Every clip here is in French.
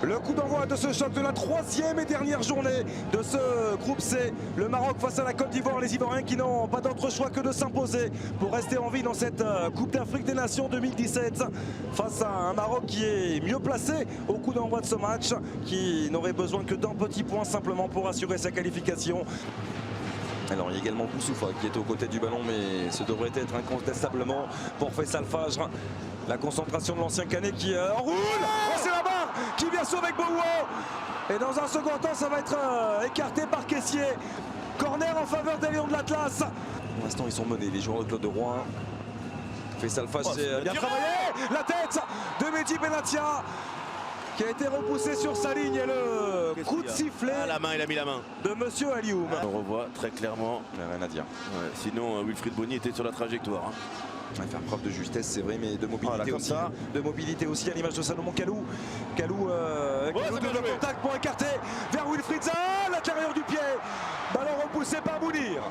Le coup d'envoi de ce choc de la troisième et dernière journée de ce groupe C. Le Maroc face à la Côte d'Ivoire, les Ivoiriens qui n'ont pas d'autre choix que de s'imposer pour rester en vie dans cette Coupe d'Afrique des Nations 2017. Face à un Maroc qui est mieux placé au coup d'envoi de ce match, qui n'aurait besoin que d'un petit point simplement pour assurer sa qualification. Alors il y a également Boussoufa qui est aux côtés du ballon, mais ce devrait être incontestablement pour Faisal Fajr. La concentration de l'ancien Canet qui roule. Oh, c'est la barre qui vient sauver Bowo. Et dans un second temps, ça va être écarté par Caissier. Corner en faveur des Lions de l'Atlas. Pour l'instant, ils sont menés, les joueurs de Claude de Rouen. Faisal Fajr, c'est bien travaillé. La tête de Mehdi Benatia, qui a été repoussé sur sa ligne, et le coup de sifflet la main, il a mis la main de Monsieur Alioum. On revoit très clairement. Rien à dire. Ouais, sinon, Wilfried Bony était sur la trajectoire. Il va faire preuve de justesse, c'est vrai, mais de mobilité aussi. De mobilité aussi, à l'image de Salomon Kalou. Kalou le contact pour écarter vers Wilfried Zaha, à l'intérieur du pied. Ballon repoussé par Mounir.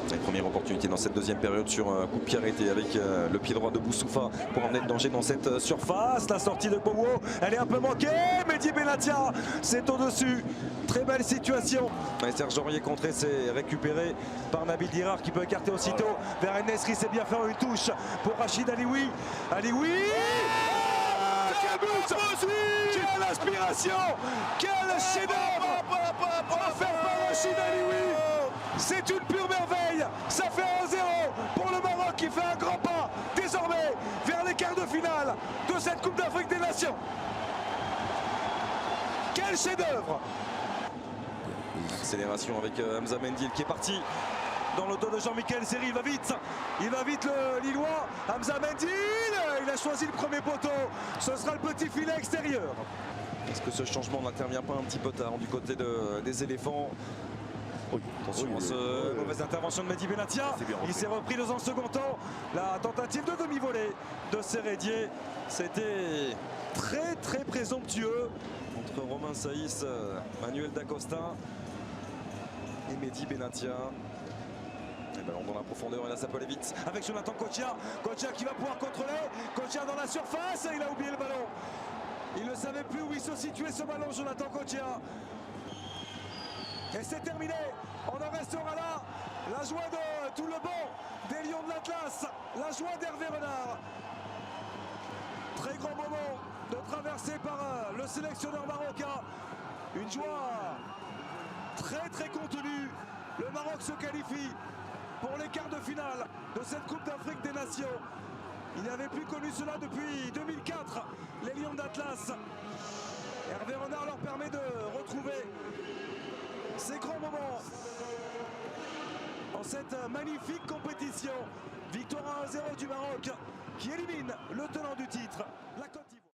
La première opportunité dans cette deuxième période sur un coup de pied arrêté avec le pied droit de Boussoufa pour emmener le danger dans cette surface. La sortie de Bowo, elle est un peu manquée. Mehdi Benatia, c'est au-dessus. Très belle situation. Et Serge Aurier contré, c'est récupéré par Nabil Dirar qui peut écarter aussitôt vers El-Nesri. C'est bien faire une touche pour Rachid Alioui. Alioui, quel but! Quelle inspiration! Quel chef-d'œuvre offert par Rachid Alioui! C'est une pure merveille. Ça fait 1-0 pour le Maroc qui fait un grand pas désormais vers les quarts de finale de cette Coupe d'Afrique des Nations. Quel chef-d'œuvre! Accélération avec Hamza Mendil qui est parti dans le dos de Jean-Michel Seri. Il va vite le Lillois. Hamza Mendil, il a choisi le premier poteau. Ce sera le petit filet extérieur. Est-ce que ce changement n'intervient pas un petit peu tard du côté des éléphants? Attention à cette mauvaise intervention de Mehdi Benatia. Il s'est repris dans un second temps. La tentative de demi-volée de Sérédier, c'était très présomptueux entre Romain Saïs, Manuel Dacosta et Mehdi Benatia. Et ballon dans la profondeur, et là ça peut aller vite avec Jonathan Kotia. Kotia qui va pouvoir contrôler. Kotia dans la surface et il a oublié le ballon. Il ne savait plus où il se situait ce ballon, Jonathan Kotia. Et c'est terminé, on en restera là. La joie de tout le banc des Lions de l'Atlas, la joie d'Hervé Renard. Très grand moment de traversée par le sélectionneur marocain. Une joie très contenue. Le Maroc se qualifie pour les quarts de finale de cette Coupe d'Afrique des Nations. Il n'avait plus connu cela depuis 2004, les Lions d'Atlas. Hervé Renard leur permet de retrouver ces grands moments en cette magnifique compétition. Victoire 1-0 du Maroc qui élimine le tenant du titre, la Côte d'Ivoire.